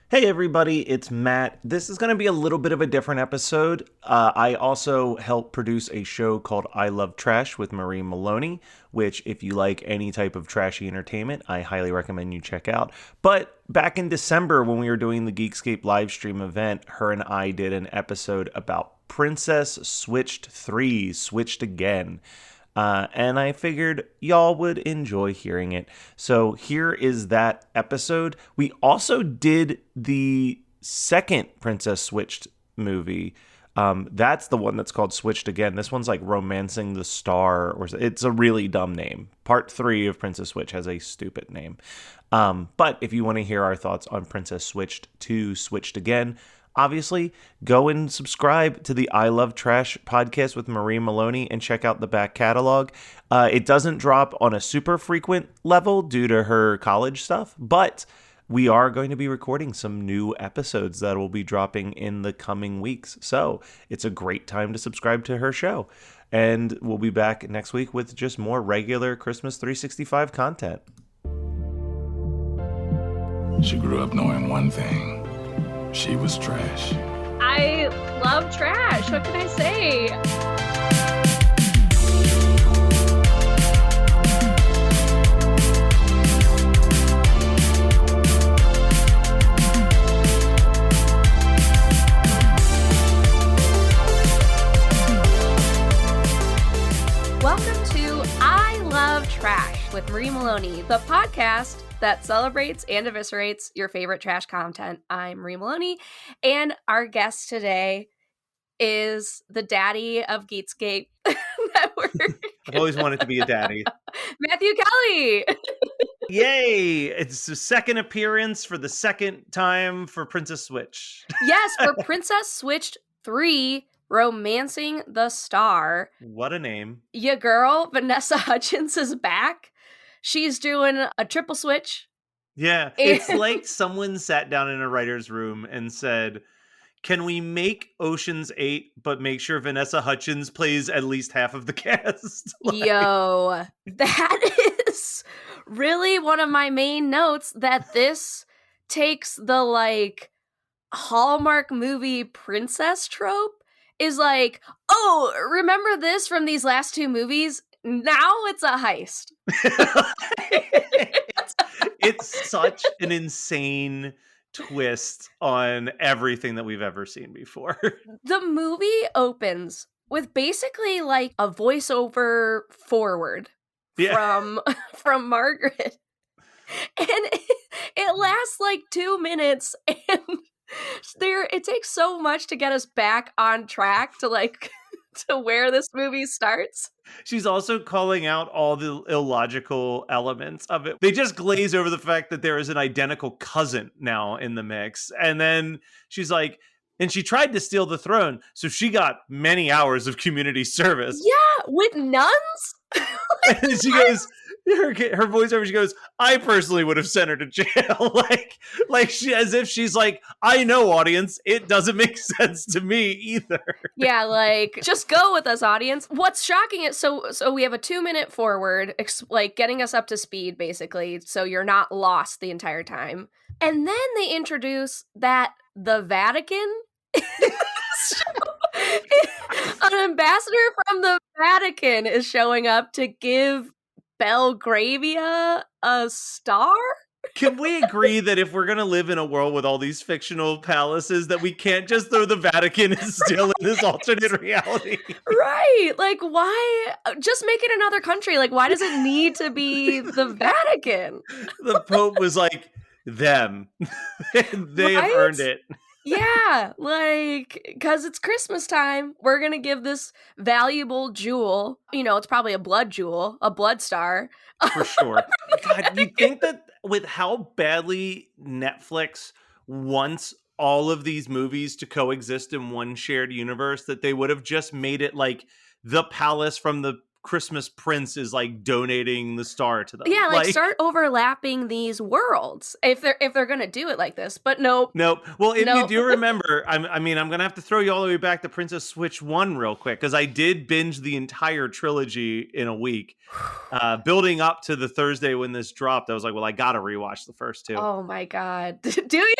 Hey everybody, it's Matt. This is going to be a little bit of a different episode. I also help produce a show called I Love Trash with Marie Maloney, which if you like any type of trashy entertainment, I highly recommend you check out. But back in December when we were doing the Geekscape live stream event, her and I did an episode about Princess Switched 3, Switched Again. And I figured y'all would enjoy hearing it. So here is that episode. We also did the second Princess Switched movie. That's the one that's called Switched Again. This one's like Romancing the Star, or it's a really dumb name. Part 3 of Princess Switch has a stupid name. But if you want to hear our thoughts on Princess Switched 2, Switched Again, obviously, go and subscribe to the I Love Trash podcast with Marie Maloney and check out the back catalog. It doesn't drop on a super frequent level due to her college stuff, but we are going to be recording some new episodes that will be dropping in the coming weeks. So it's a great time to subscribe to her show. And we'll be back next week with just more regular Christmas 365 content. She grew up knowing one thing. She was trash. I love trash. What can I say? Welcome to I Love Trash with Marie Maloney, the podcast that celebrates and eviscerates your favorite trash content. I'm Marie Maloney, and our guest today is the daddy of Geekscape Network. I've always wanted to be a daddy. Matthew Kelly. Yay! It's the second appearance for the second time for Princess Switch. Yes, for Princess Switched 3, Romancing the Star. What a name. Your girl, Vanessa Hudgens, is back. She's doing a triple switch. Yeah, it's like someone sat down in a writer's room and said, can we make Ocean's 8, but make sure Vanessa Hudgens plays at least half of the cast? Yo, that is really one of my main notes, that this takes the, like, Hallmark movie princess trope, is like, oh, remember this from these last two movies? Now it's a heist. It's such an insane twist on everything that we've ever seen before. The movie opens with basically like a voiceover forward from Margaret. And it lasts like 2 minutes, and it takes so much to get us back on track to like to where this movie starts. She's also calling out all the illogical elements of it. They just glaze over the fact that there is an identical cousin now in the mix. And then she's like, and she tried to steal the throne, so she got many hours of community service. Yeah, with nuns? And she goes, her voiceover, she goes, I personally would have sent her to jail. like she, as if she's like, I know, audience, it doesn't make sense to me either. Yeah, like, just go with us, audience. What's shocking is, so we have a 2-minute forward, like getting us up to speed, basically, so you're not lost the entire time. And then they introduce that the Vatican an ambassador from the Vatican is showing up to give Belgravia a star? Can we agree that if we're going to live in a world with all these fictional palaces, that we can't just throw the Vatican still in this alternate reality? Right. Like, why? Just make it another country. Like, why does it need to be the Vatican? The Pope was like, them. They have earned it. Yeah, like, because it's Christmas time, we're going to give this valuable jewel, it's probably a blood jewel, a blood star. For sure. God, you think that with how badly Netflix wants all of these movies to coexist in one shared universe, that they would have just made it like the palace from the Christmas Prince is like donating the star to them. Yeah, like start overlapping these worlds if they're gonna do it like this. But nope. Well, if you do remember, I'm gonna have to throw you all the way back to Princess Switch 1 real quick, because I did binge the entire trilogy in a week. Building up to the Thursday when this dropped, I was like, well, I gotta rewatch the first two. Oh my god. Do you?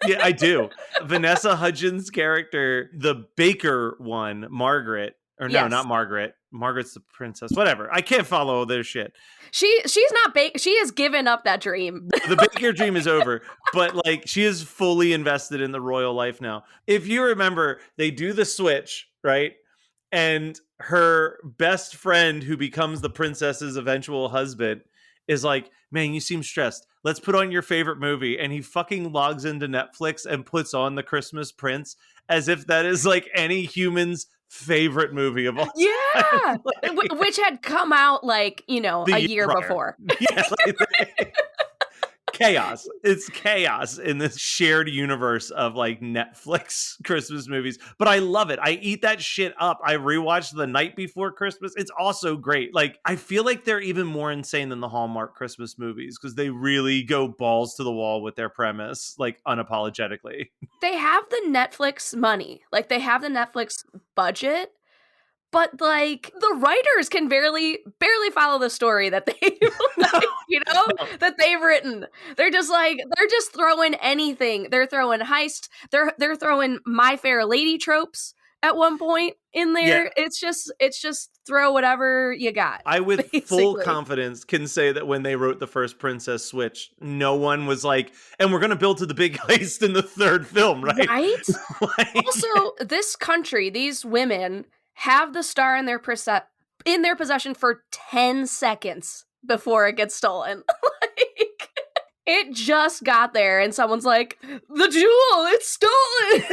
Yeah, I do. Vanessa Hudgens' character, the baker one, Margaret, or no, Yes. not Margaret. Margaret's the princess. Whatever. I can't follow their shit. She's not she has given up that dream. The baker dream is over, but like she is fully invested in the royal life now. If you remember, they do the switch, right? And her best friend, who becomes the princess's eventual husband, is like, man, you seem stressed. Let's put on your favorite movie. And he fucking logs into Netflix and puts on The Christmas Prince as if that is like any human's favorite movie of all. Yeah. Like, Which had come out like, a year prior. before. Yeah, like, chaos. It's chaos in this shared universe of like Netflix Christmas movies. But I love it. I eat that shit up. I rewatched The Night Before Christmas. It's also great. Like, I feel like they're even more insane than the Hallmark Christmas movies because they really go balls to the wall with their premise, like unapologetically. They have the Netflix money. Like they have the Netflix budget. But like the writers can barely follow the story that they that they've written. They're just throwing anything. They're throwing heist. They're throwing My Fair Lady tropes at one point in there. Yeah. It's just throw whatever you got. I with full confidence can say that when they wrote the first Princess Switch, no one was like, and we're gonna build to the big heist in the third film, right? Right. Also, this country, these women have the star in their possession for 10 seconds before it gets stolen. Like, it just got there and someone's like, the jewel, it's stolen.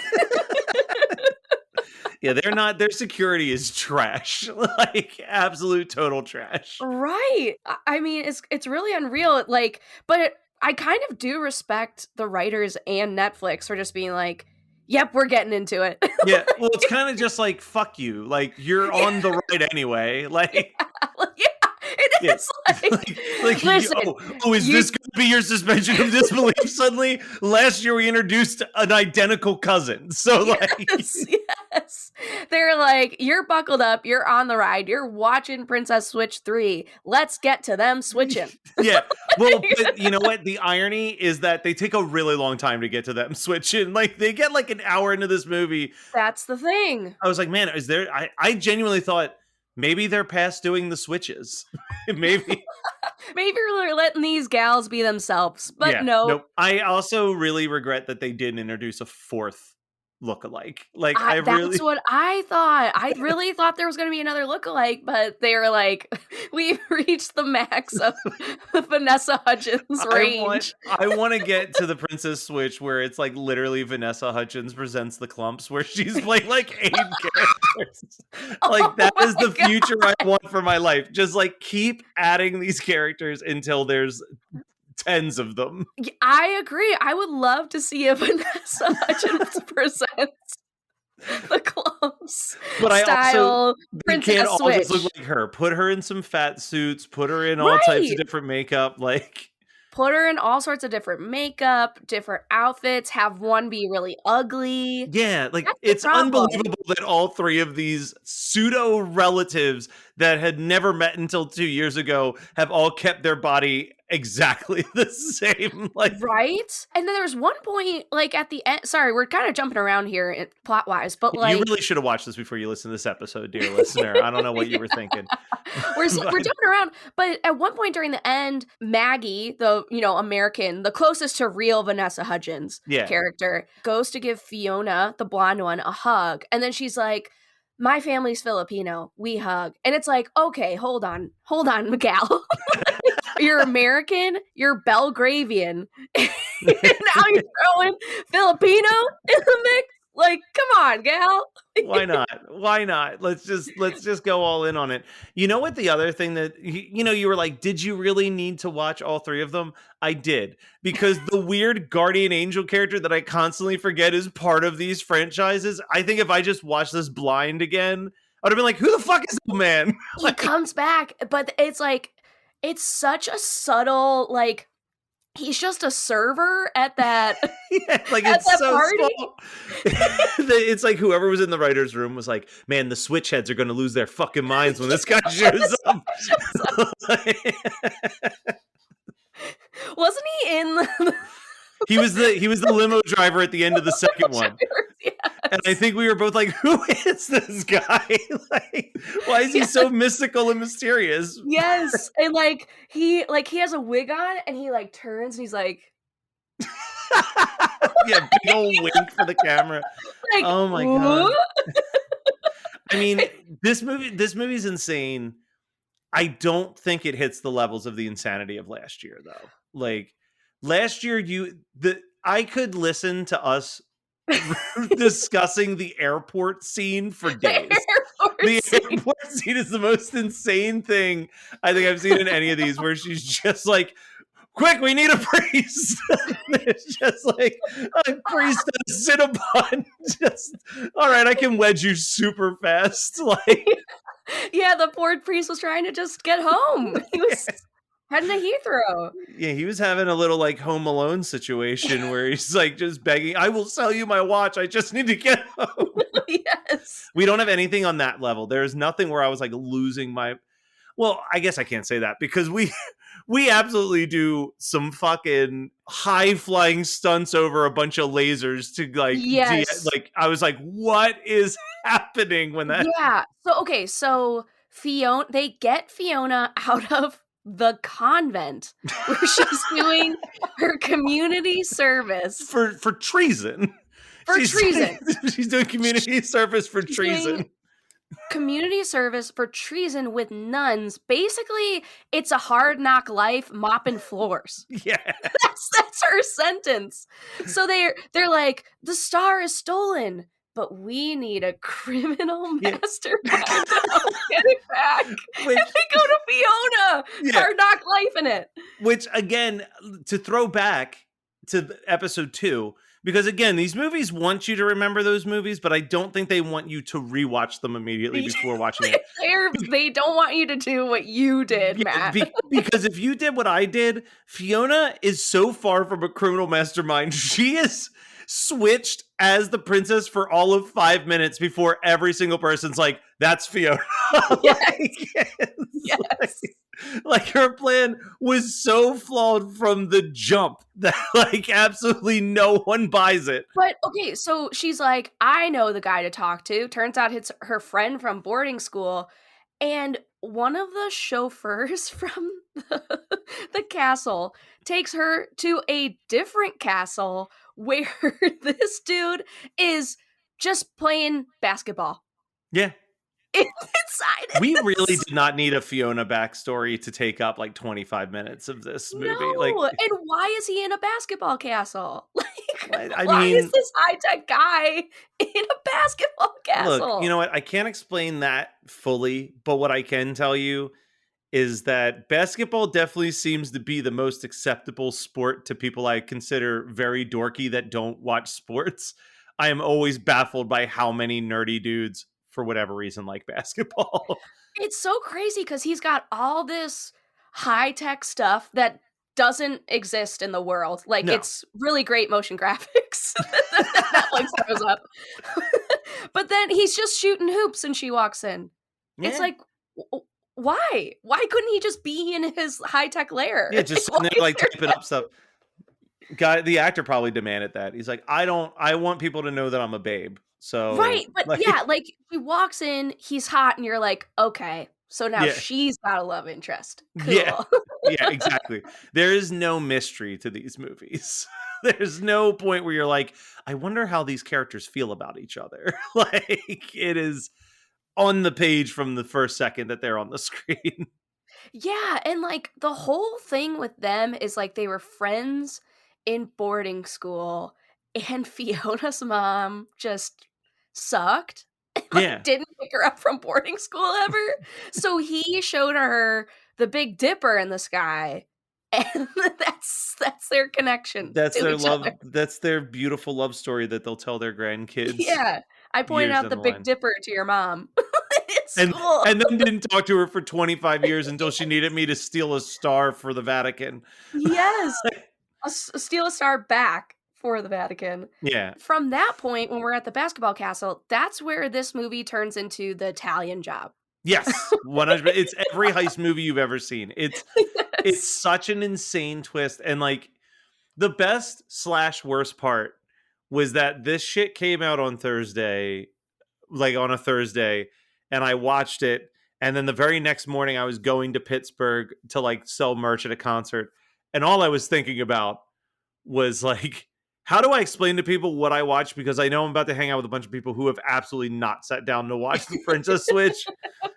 Yeah, their security is trash. Like absolute total trash. Right. I mean, it's really unreal. Like, but I kind of do respect the writers and Netflix for just being like, yep, we're getting into it. Yeah, well, it's kind of just like, fuck you. Like, you're on the ride anyway. Like, yeah, it is. Like listen, is this going to be your suspension of disbelief suddenly? Last year we introduced an identical cousin. So, like... Yes. They're like, you're buckled up, you're on the ride, you're watching Princess Switch 3. Let's get to them switching. Yeah. Well, but you know what? The irony is that they take a really long time to get to them switching. Like, they get like an hour into this movie. That's the thing. I was like, man, is there... I genuinely thought maybe they're past doing the switches. Maybe we're letting these gals be themselves. But yeah, no. Nope. I also really regret that they didn't introduce a fourth lookalike. Like that's what I thought. I really thought there was going to be another lookalike, but they were like, we've reached the max of Vanessa Hudgens' range. I want to get to the Princess Switch where it's like literally Vanessa Hudgens presents the Clumps, where she's playing like 8 characters. Like that is the future I want for my life. Just like keep adding these characters until there's tens of them. I agree. I would love to see if Vanessa Hudgens presents the Clumps but I style also Princess can't all just Switch. look like her. Put her in some fat suits. Put her in all types of different makeup. Like put her in all sorts of different makeup, different outfits. Have one be really ugly. Yeah, like it's unbelievable that all 3 of these pseudo relatives that had never met until 2 years ago have all kept their body exactly the same. Like right. And then there's one point like at the end. Sorry, we're kind of jumping around here plot wise, but like you really should have watched this before you listen to this episode, dear listener. I don't know what you were thinking. We're jumping around, but at one point during the end, Maggie, the American, the closest to real Vanessa Hudgens character, goes to give Fiona, the blonde one, a hug, and then she's like, my family's Filipino, we hug. And it's like, okay, hold on, Miguel. You're American, you're Belgravian, and now you're throwing Filipino in the mix? Like, come on, gal. Why not? Let's just go all in on it. You know what? The other thing that, you were like, did you really need to watch all 3 of them? I did. Because the weird guardian angel character that I constantly forget is part of these franchises. I think if I just watched this blind again, I would have been like, who the fuck is the man? He comes back, but it's like, it's such a subtle, like, he's just a server at that. Yeah, like it's so party. Small. It's like whoever was in the writer's room was like, man, the switch heads are going to lose their fucking minds when this guy shows up. Wasn't he in He was the limo driver at the end of the second one. Yes. And I think we were both like, who is this guy? Like, why is he so mystical and mysterious? Yes. And like he has a wig on and he like turns and he's like yeah, big old wink for the camera. like, oh my god. I mean, this movie's insane. I don't think it hits the levels of the insanity of last year, though. Like last year, I could listen to us discussing the airport scene for days. The airport scene is the most insane thing I think I've seen in any of these, where she's just like, quick, we need a priest. It's just like a priest and a Cinnabon. Just, all right, I can wedge you super fast. Like, yeah, the poor priest was trying to just get home. He was heading to Heathrow. Yeah, he was having a little like Home Alone situation where he's like just begging, I will sell you my watch. I just need to get home. Yes. We don't have anything on that level. There's nothing where I was like losing my... Well, I guess I can't say that because we absolutely do some fucking high flying stunts over a bunch of lasers to like, like I was like, what is happening when that? Yeah. So Fiona, they get Fiona out of the convent where she's doing her community service for treason. She's doing community service for treason. Community service for treason with nuns. Basically, it's a hard knock life mopping floors. Yeah. That's her sentence. So they're like, the star is stolen, but we need a criminal mastermind to help get it back. And they go to Fiona. Hard knock life in it. Which, again, to throw back to episode 2, because again, these movies want you to remember those movies, but I don't think they want you to rewatch them immediately before watching it. They don't want you to do what you did, Matt. Because if you did what I did, Fiona is so far from a criminal mastermind. She is switched as the princess for all of 5 minutes before every single person's like, that's Fiona. Yes. Like her plan was so flawed from the jump that like absolutely no one buys it. But okay, so she's like, I know the guy to talk to. Turns out it's her friend from boarding school. And one of the chauffeurs from the castle takes her to a different castle where this dude is just playing basketball. Yeah. Inside we really did not need a Fiona backstory to take up like 25 minutes of this movie. No, like, and why is he in a basketball castle? Like, why is this high-tech guy in a basketball castle? Look, you know what? I can't explain that fully, but what I can tell you is that basketball definitely seems to be the most acceptable sport to people I consider very dorky that don't watch sports. I am always baffled by how many nerdy dudes, for whatever reason, like basketball. It's so crazy because he's got all this high-tech stuff that doesn't exist in the world. Like, it's really great motion graphics that Netflix throws up. But then he's just shooting hoops and she walks in. Yeah. It's like, why? Why couldn't he just be in his high-tech lair? Yeah, just sitting there, like, typing up stuff. The actor probably demanded that. He's like, I want people to know that I'm a babe. So right, but like, like he walks in, he's hot, and you're like, okay, so now she's got a love interest. Cool. Yeah, exactly. There is no mystery to these movies. There's no point where you're like, I wonder how these characters feel about each other. Like, it is on the page from the first second that they're on the screen. Yeah, and like the whole thing with them is like they were friends in boarding school, and Fiona's mom just sucked. Didn't pick her up from boarding school ever. So he showed her the Big Dipper in the sky, and that's their connection. That's their love. Other. That's their beautiful love story that they'll tell their grandkids. Yeah, I pointed out the Big Dipper to your mom. And then didn't talk to her for 25 years until she needed me to steal a star for the Vatican. Yes, steal a star back for the Vatican. Yeah. From that point, when we're at the basketball castle, that's where this movie turns into The Italian Job. Yes, 100%. It's every heist movie you've ever seen. It's such an insane twist, and like The best / worst part was that this shit came out on Thursday, like on a Thursday, and I watched it. And then the very next morning, I was going to Pittsburgh to like sell merch at a concert. And all I was thinking about was like, how do I explain to people what I watched? Because I know I'm about to hang out with a bunch of people who have absolutely not sat down to watch the Princess Switch.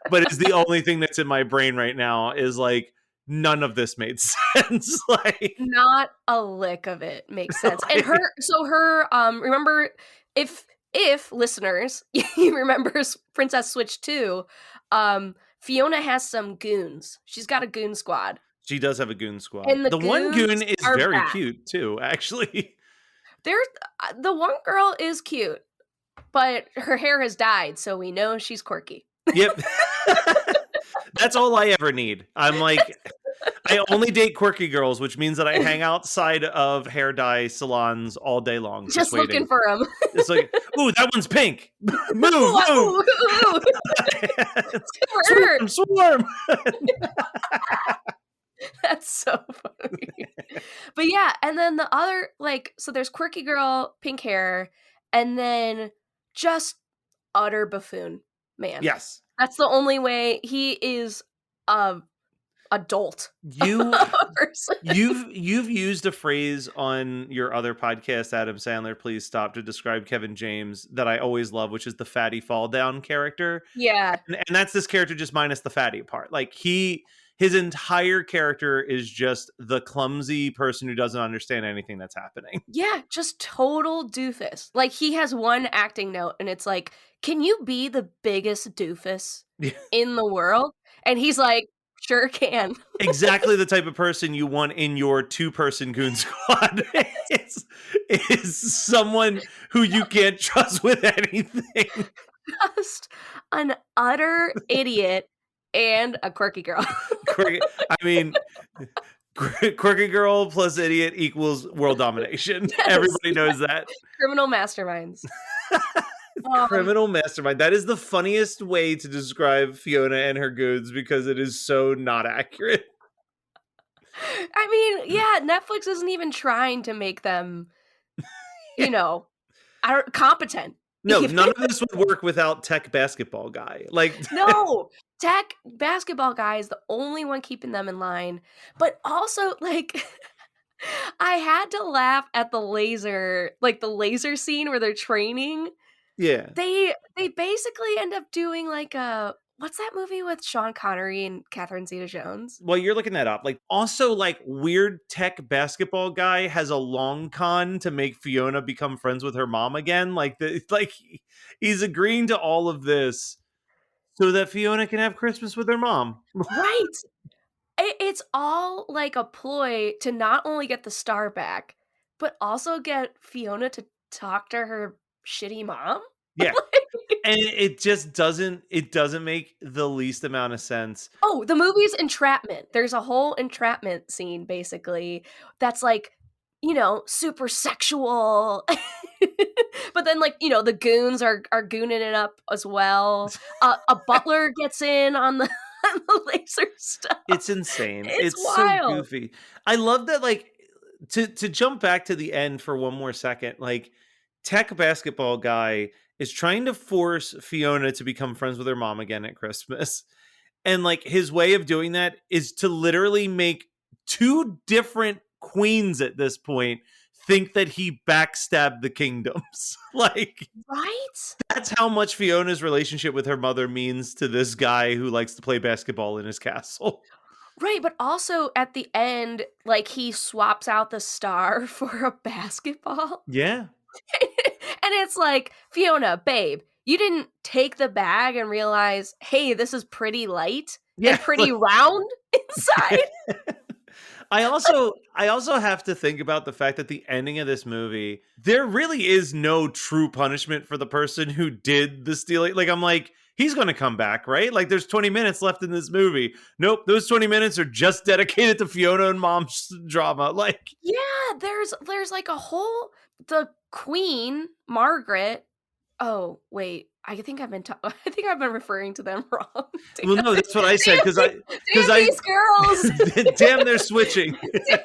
But it's the only thing that's in my brain right now is like, none of this made sense. Like, not a lick of it makes sense. And remember, if listeners, you remember Princess Switch 2, Fiona has some goons. She's got a goon squad. She does have a goon squad. And the one goon is very cute too, actually. The one girl is cute, but her hair has dyed, so we know she's quirky. Yep. That's all I ever need. I'm like, I only date quirky girls, which means that I hang outside of hair dye salons all day long. Just looking for them. It's like, ooh, that one's pink. Move. Ooh. Swarm. That's so funny. But yeah, and then the other, like, so there's quirky girl, pink hair, and then just utter buffoon, man. Yes. That's the only way. He is a adult. You've used a phrase on your other podcast, Adam Sandler, Please Stop, to describe Kevin James that I always love, which is the fatty fall down character. Yeah. And that's this character just minus the fatty part. Like his entire character is just the clumsy person who doesn't understand anything that's happening. Yeah, just total doofus. Like, he has one acting note, and it's like, can you be the biggest doofus in the world? And he's like, sure can. Exactly the type of person you want in your 2-person goon squad. is someone who you can't trust with anything. Just an utter idiot. And a quirky girl. Quirky girl plus idiot equals world domination. Yes. Everybody knows that. Criminal masterminds. Criminal mastermind. That is the funniest way to describe Fiona and her goons because it is so not accurate. I mean, yeah, Netflix isn't even trying to make them, competent. No, none of this would work without Tech Basketball Guy. Like, no, Tech Basketball Guy is the only one keeping them in line. But also, like, I had to laugh at the laser scene where they're training. Yeah. They basically end up doing like what's that movie with Sean Connery and Catherine Zeta-Jones? Well, you're looking that up. Like, also, like, weird Tech Basketball Guy has a long con to make Fiona become friends with her mom again. He's agreeing to all of this so that Fiona can have Christmas with her mom. Right. It's all like a ploy to not only get the star back, but also get Fiona to talk to her shitty mom. Yeah. And it just doesn't make the least amount of sense. Oh, the movie's entrapment. There's a whole entrapment scene, basically, that's like, super sexual. But then, like, the goons are gooning it up as well. A butler gets in on the laser stuff. It's insane. It's wild. So goofy. I love that, like, to jump back to the end for one more second, like, Tech Basketball Guy is trying to force Fiona to become friends with her mom again at Christmas. And like his way of doing that is to literally make 2 different queens at this point think that he backstabbed the kingdoms. Like, right? That's how much Fiona's relationship with her mother means to this guy who likes to play basketball in his castle. Right, but also at the end, like, he swaps out the star for a basketball. Yeah. And it's like, Fiona, babe, you didn't take the bag and realize, hey, this is pretty light and pretty round inside. I also have to think about the fact that the ending of this movie, there really is no true punishment for the person who did the stealing. Like, I'm like, he's going to come back, right? Like, there's 20 minutes left in this movie. Nope, those 20 minutes are just dedicated to Fiona and mom's drama. Like, yeah, there's like a whole, the queen, Margaret. Oh, wait, I think I've been I think I've been referring to them wrong. Well, no, that's what I said because Damn these girls. damn, they're switching. They're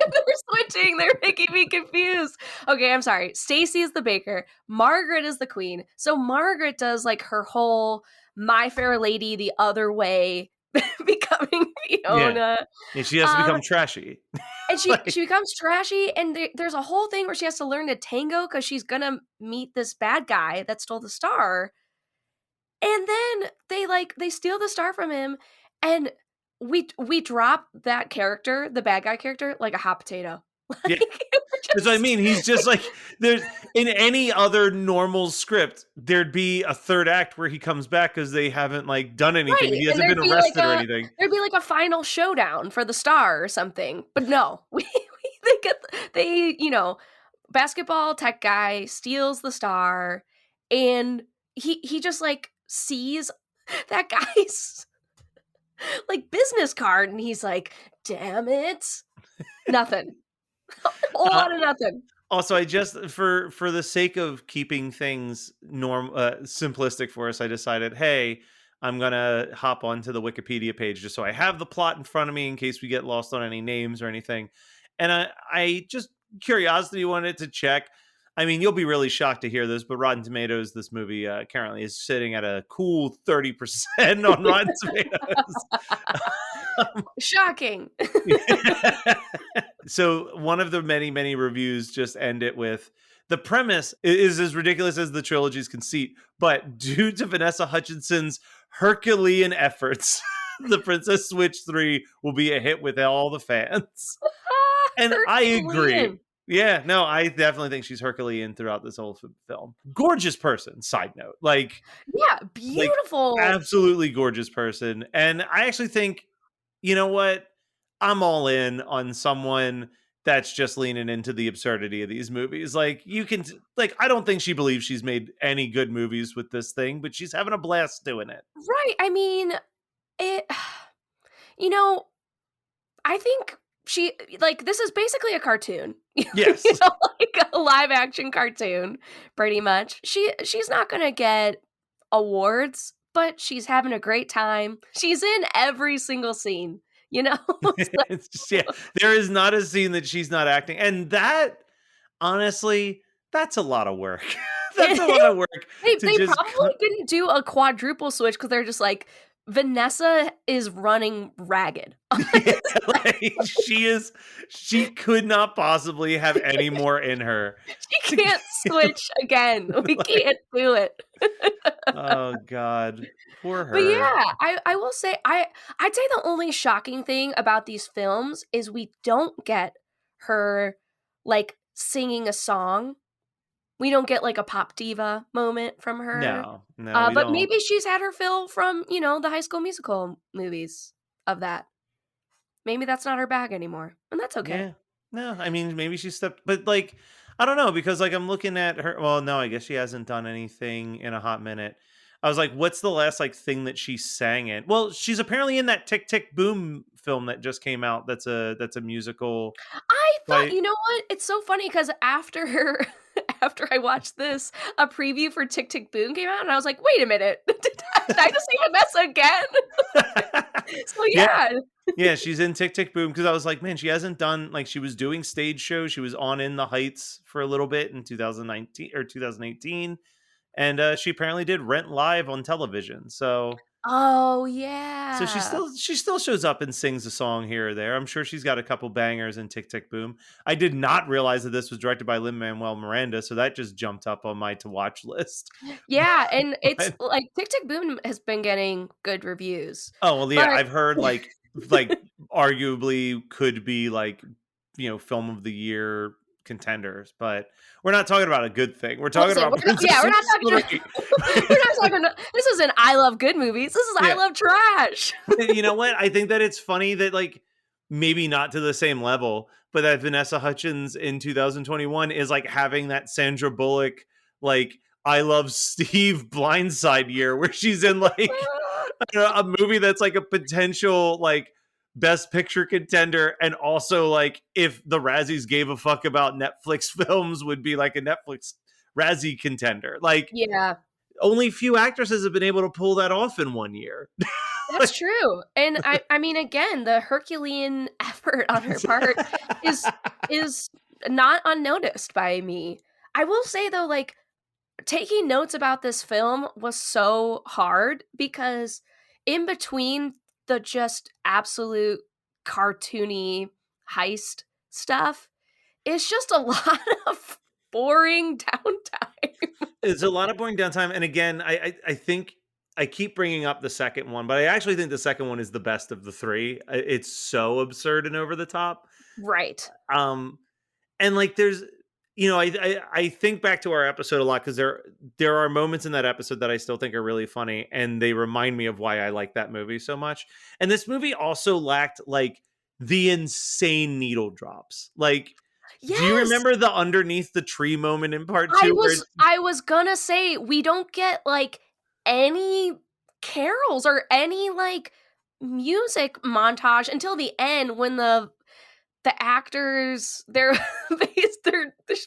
switching. They're making me confused. Okay, I'm sorry. Stacy is the baker. Margaret is the queen. So Margaret does like her whole My Fair Lady the other way, becoming Fiona. And she has to become trashy. And she becomes trashy, and there's a whole thing where she has to learn to tango because she's gonna meet this bad guy that stole the star. And then they steal the star from him, and we drop that character, the bad guy character, like a hot potato. Yeah. Because I mean, he's just like, there's in any other normal script, there'd be a third act where he comes back because they haven't like done anything. Right. He hasn't been arrested or anything. There'd be like a final showdown for the star or something. But no, basketball tech guy steals the star, and he just like sees that guy's like business card, and he's like, damn it. Nothing. A whole lot of nothing. Also, I just for the sake of keeping things simplistic for us, I decided, hey, I'm gonna hop onto the Wikipedia page just so I have the plot in front of me in case we get lost on any names or anything. And I just curiosity wanted to check. I mean, you'll be really shocked to hear this, but Rotten Tomatoes, this movie currently is sitting at a cool 30% on Rotten Tomatoes. Shocking. So one of the many, many reviews just end it with, the premise is as ridiculous as the trilogy's conceit, but due to Vanessa Hutchinson's Herculean efforts, The Princess Switch 3 will be a hit with all the fans. And I agree. Yeah, no, I definitely think she's Herculean throughout this whole film. Gorgeous person, side note. Like, yeah, beautiful. Like, absolutely gorgeous person. And I actually think, you know what? I'm all in on someone that's just leaning into the absurdity of these movies. Like, you can, like, I don't think she believes she's made any good movies with this thing, but she's having a blast doing it. Right. I mean, I think she, like, this is basically a cartoon. Yes. Like a live action cartoon, pretty much. She's not going to get awards, but she's having a great time. She's in every single scene, It's just, yeah, there is not a scene that she's not acting. And that, honestly, that's a lot of work. That's a lot of work. They probably didn't do a quadruple switch because they're just like, Vanessa is running ragged. Yeah, like, she could not possibly have any more in her. She can't switch again. We can't do it. Oh God, poor her. But yeah, I will say I'd say the only shocking thing about these films is we don't get her like singing a song. We don't get like a pop diva moment from her. No, but maybe she's had her fill from, the High School Musical movies of that. Maybe that's not her bag anymore, and that's okay. Yeah. No, I mean, maybe she stepped, but like, I don't know, because like I'm looking at her. Well, no, I guess she hasn't done anything in a hot minute. I was like, what's the last like thing that she sang in? Well, she's apparently in that Tick Tick Boom film that just came out. That's a musical. I thought, you know what? It's so funny because after I watched this, a preview for Tick Tick Boom came out, and I was like, wait a minute, did I just see Vanessa again? So yeah. Yeah, she's in Tick Tick Boom, because I was like, man, she hasn't done, like, she was doing stage shows. She was on In the Heights for a little bit in 2019 or 2018. And she apparently did Rent Live on television. So, oh yeah. So she still shows up and sings a song here or there. I'm sure she's got a couple bangers in Tick Tick Boom. I did not realize that this was directed by Lin-Manuel Miranda, so that just jumped up on my to watch list. Yeah, and it's like Tick Tick Boom has been getting good reviews. Oh well, yeah, I've heard like arguably could be like, film of the year contenders, but we're not talking about a good thing. We're talking about we're not talking this is an I love good movies. This is I love trash. You know what? I think that it's funny that like maybe not to the same level, but that Vanessa Hudgens in 2021 is like having that Sandra Bullock like I Love Steve Blindside year where she's in like a movie that's like a potential like Best Picture contender, and also like if the Razzies gave a fuck about Netflix films would be like a Netflix Razzie contender. Like, yeah, only few actresses have been able to pull that off in 1 year. That's true. And I mean, again, the Herculean effort on her part is not unnoticed by me. I will say though, like, taking notes about this film was so hard because in between the just absolute cartoony heist stuff, it's just a lot of boring downtime. It's a lot of boring downtime. And again, I think I keep bringing up the second one, but I actually think the second one is the best of the three. It's so absurd and over the top. Right. And like there's, I think back to our episode a lot because there are moments in that episode that I still think are really funny, and they remind me of why I like that movie so much. And this movie also lacked like the insane needle drops. Like, yes. Do you remember the underneath the tree moment in part 2? I was gonna say we don't get like any carols or any like music montage until the end when the actors they're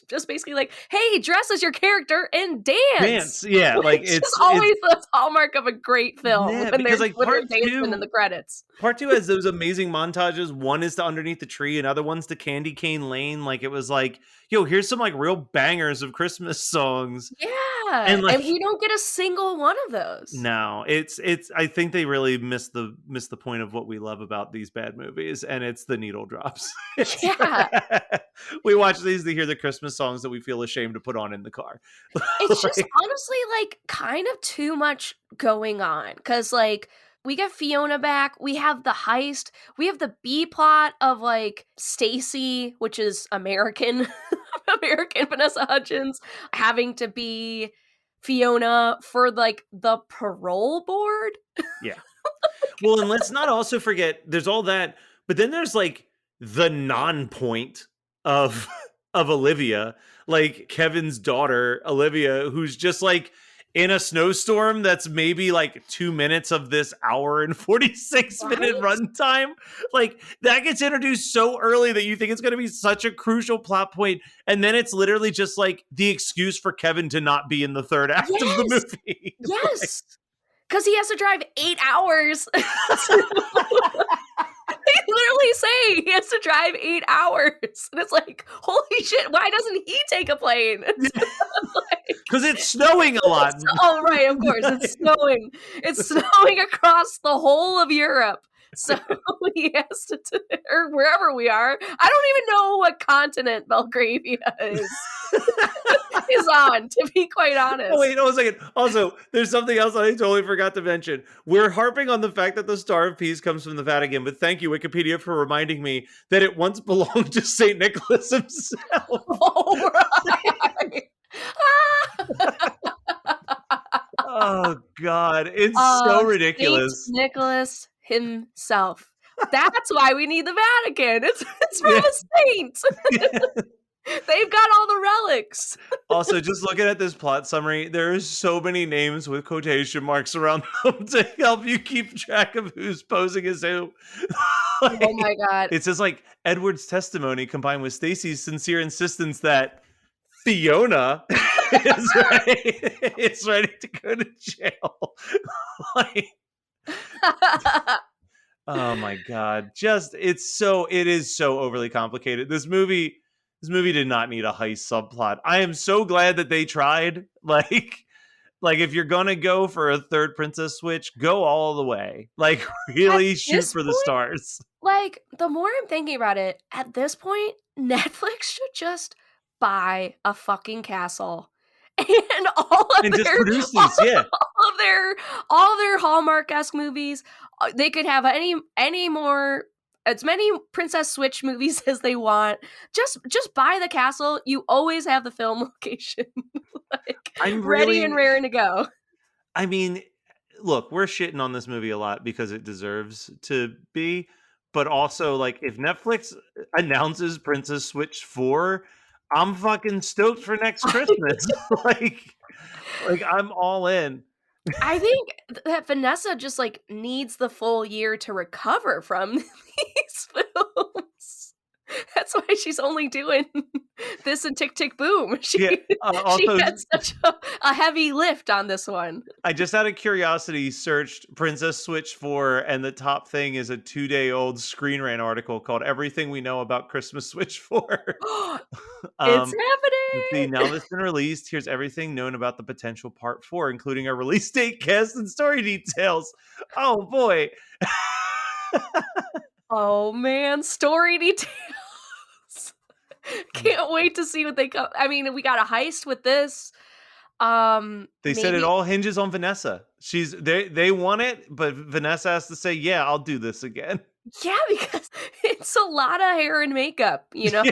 just basically like, hey, dress as your character and dance. Yeah, like it's always the hallmark of a great film. Yeah, when because like part two in the credits. Part 2 has those amazing montages. One is to Underneath the Tree, another one's to Candy Cane Lane. Like it was like, yo, here's some like real bangers of Christmas songs. Yeah. And we don't get a single one of those. No, it's I think they really missed the point of what we love about these bad movies, and it's the needle drops. Yeah. We watch these to hear the Christmas songs that we feel ashamed to put on in the car. It's just honestly like kind of too much going on because like we get Fiona back, we have the heist, we have the B plot of like Stacy, which is American Vanessa Hudgens, having to be Fiona for like the parole board. Yeah. Well, and let's not also forget there's all that, but then there's like the non-point of Olivia, like Kevin's daughter, Olivia, who's just like in a snowstorm that's maybe like 2 minutes of this hour and 46-minute runtime. Like that gets introduced so early that you think it's going to be such a crucial plot point, and then it's literally just like the excuse for Kevin to not be in the third act of the movie. Yes, because he has to drive 8 hours. They literally say he has to drive 8 hours. And it's like, holy shit, why doesn't he take a plane? Because it's snowing a lot. Oh, right, of course. It's snowing. It's snowing across the whole of Europe. So he has to, or wherever we are. I don't even know what continent Belgravia is on, to be quite honest. Oh, wait, a second. Also, there's something else I totally forgot to mention. We're harping on the fact that the Star of Peace comes from the Vatican, but thank you, Wikipedia, for reminding me that it once belonged to St. Nicholas himself. Oh, right. Oh, God. It's so ridiculous. Saint Nicholas himself. That's why we need the Vatican. It's from a saint. They've got all the relics. Also, just looking at this plot summary, there are so many names with quotation marks around them to help you keep track of who's posing as who. Like, oh my God. It says like Edward's testimony combined with Stacy's sincere insistence that Fiona is ready to go to jail. Like, oh my God. It is so overly complicated. This movie did not need a heist subplot. I am so glad that they tried. Like if you're gonna go for a third Princess Switch, go all the way. Like really shoot for the stars. Like the more I'm thinking about it, at this point, Netflix should just buy a fucking castle and all of their Hallmark-esque movies. They could have as many Princess Switch movies as they want. Just buy the castle. You always have the film location ready and raring to go. I mean, look, we're shitting on this movie a lot because it deserves to be, but also like if Netflix announces Princess Switch 4, I'm fucking stoked for next Christmas. like I'm all in. I think that Vanessa just like needs the full year to recover from these films. That's why she's only doing this and Tick Tick Boom. She Also, had such a heavy lift on this one. I just out of curiosity searched Princess Switch 4, and the top thing is a 2-day-old Screen Rant article called "Everything We Know About Christmas Switch 4." It's See, happening. now that's been released. Here's everything known about the potential Part 4, including a release date, cast, and story details. Oh boy. Oh man, story details. Can't wait to see what they come. I mean, we got a heist with this. They said it all hinges on Vanessa. They want it, but Vanessa has to say, "Yeah, I'll do this again." Yeah, because it's a lot of hair and makeup, you know.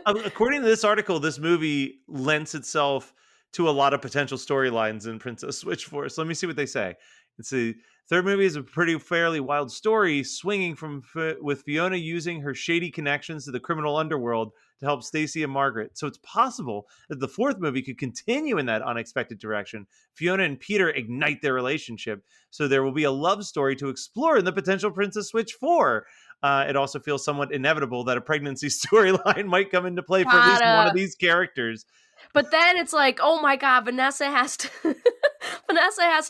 According to this article, this movie lends itself to a lot of potential storylines in Princess Switch 4. So let me see what they say. It's the third movie is a fairly wild story, swinging with Fiona using her shady connections to the criminal underworld to help Stacy and Margaret. So it's possible that the fourth movie could continue in that unexpected direction. Fiona and Peter ignite their relationship, so there will be a love story to explore in the potential Princess Switch 4. It also feels somewhat inevitable that a pregnancy storyline might come into play for at least one of these characters. But then it's like, oh my god, Vanessa has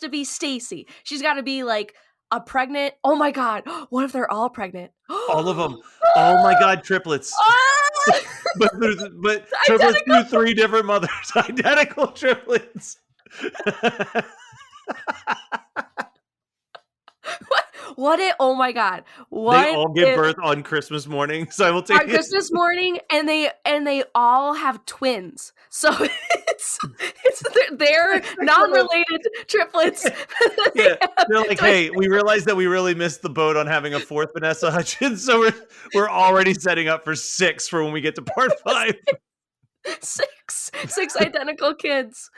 to be Stacy. She's got to be like a pregnant. Oh my god, what if they're all pregnant? All of them. Oh my god, triplets. but triplets through 3 different mothers. Identical triplets. What it? Oh my god! They all give birth on Christmas morning simultaneously. On Christmas morning, and they all have twins. So they're non-related triplets. Yeah, they're like, hey, we realized that we really missed the boat on having a fourth Vanessa Hudgens, so we're already setting up for 6 for when we get to part 5. 6 identical kids.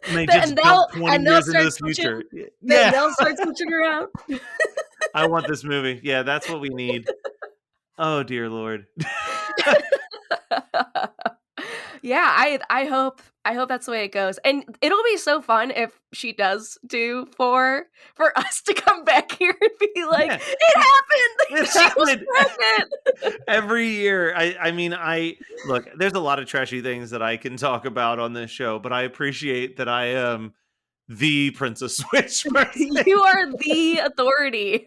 And they just jump 20 years into the future. Yeah, they'll start switching around. I want this movie. Yeah, that's what we need. Oh dear Lord. Yeah, I hope that's the way it goes. And it'll be so fun if she does do for us to come back here and be like, yeah. It happened! She was pregnant! Every year. I mean, look, there's a lot of trashy things that I can talk about on this show, but I appreciate that I am the Princess Switch person. You are the authority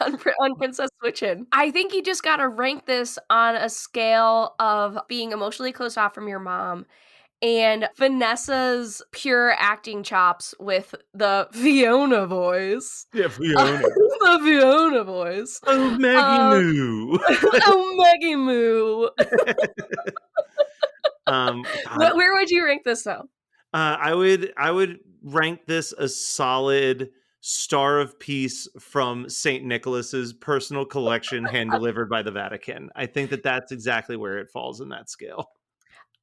on Princess Switchin'. I think you just gotta rank this on a scale of being emotionally closed off from your mom and Vanessa's pure acting chops with the Fiona voice. Yeah, Fiona. The Fiona voice. Oh, Maggie Moo. Oh, Maggie Moo. Where would you rank this though? I would rank this a solid Star of Peace from St. Nicholas's personal collection, hand delivered by the Vatican. I think that's exactly where it falls in that scale.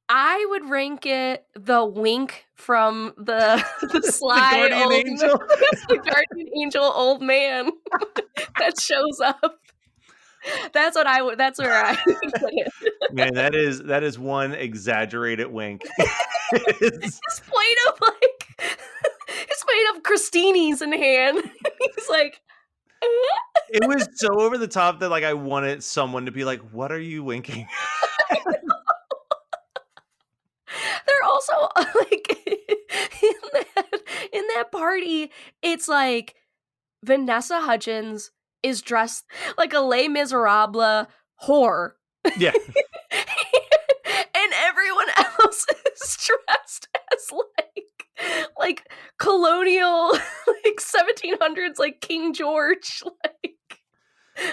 I would rank it the wink from the slide the guardian angel. The guardian angel old man that shows up. That's where I put it. Man, that is one exaggerated wink. It's made of crostinis in hand. He's like, It was so over the top that like I wanted someone to be like, "What are you winking?" They're also like in that party. It's like Vanessa Hudgens is dressed like a Les Miserables whore. Yeah. And everyone else is dressed as like colonial, like 1700s, like King George, like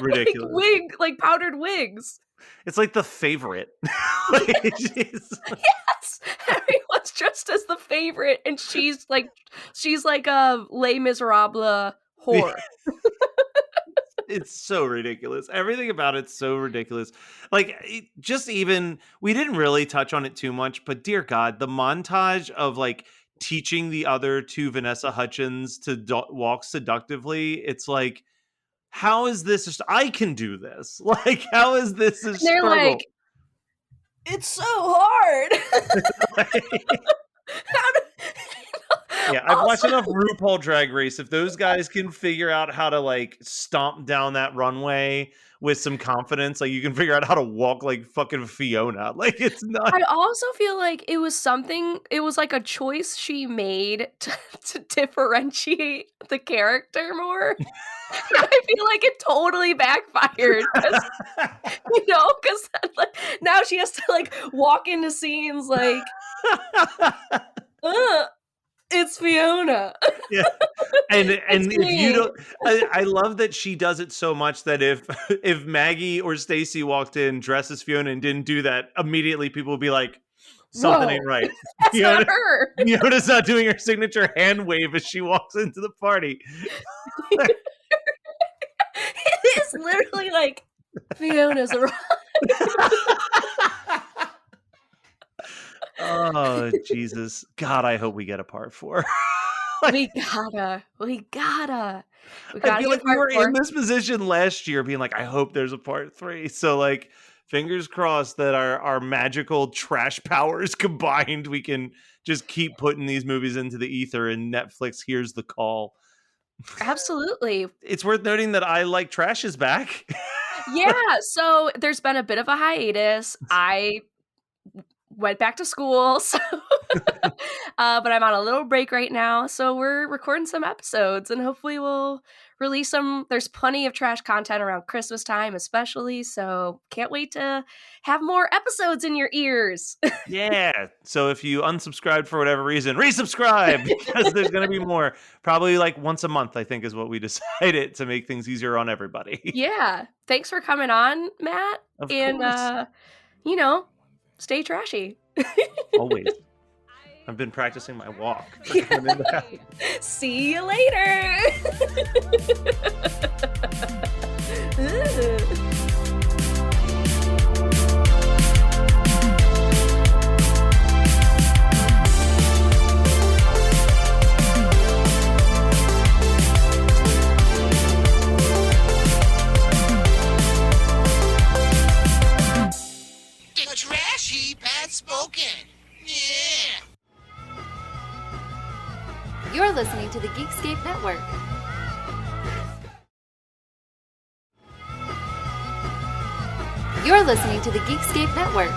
ridiculous, like powdered wigs. It's like The Favorite. Yes, everyone's dressed as The Favorite, and she's like a Les Miserables whore. It's so ridiculous. Everything about it's so ridiculous. Like, we didn't really touch on it too much, but dear God, the montage of like teaching the other two Vanessa Hudgens to walk seductively. It's like, how is this? I can do this. Like, how is this a struggle? They're like, it's so hard. Yeah, I've watched enough RuPaul Drag Race. If those guys can figure out how to like stomp down that runway with some confidence, like you can figure out how to walk like fucking Fiona. Like it's not. I also feel like it was like a choice she made to differentiate the character more. I feel like it totally backfired. Because like, now she has to like walk into scenes like, it's Fiona. Yeah. And if you don't, I love that she does it so much that if Maggie or Stacy walked in dressed as Fiona and didn't do that, immediately people would be like, something ain't right. That's not her. Fiona's not doing her signature hand wave as she walks into the party. It is literally like Fiona's arrived. Oh, Jesus. God, I hope we get a part 4. We gotta. I feel like we were in this position last year being like, I hope there's a part 3. So like, fingers crossed that our magical trash powers combined, we can just keep putting these movies into the ether and Netflix hears the call. Absolutely. It's worth noting that I Like Trash is back. Yeah, so there's been a bit of a hiatus. I went back to school, so but I'm on a little break right now, so we're recording some episodes and hopefully we'll release some. There's plenty of trash content around Christmas time especially, so can't wait to have more episodes in your ears. Yeah, so if you unsubscribed for whatever reason, resubscribe because there's going to be more. Probably like once a month, I think is what we decided to make things easier on everybody. Yeah, thanks for coming on, Matt. Of and course. Stay trashy. Always. I've been practicing my walk. See you later. The trash heap has spoken. Yeah. You're listening to the Geekscape Network. You're listening to the Geekscape Network.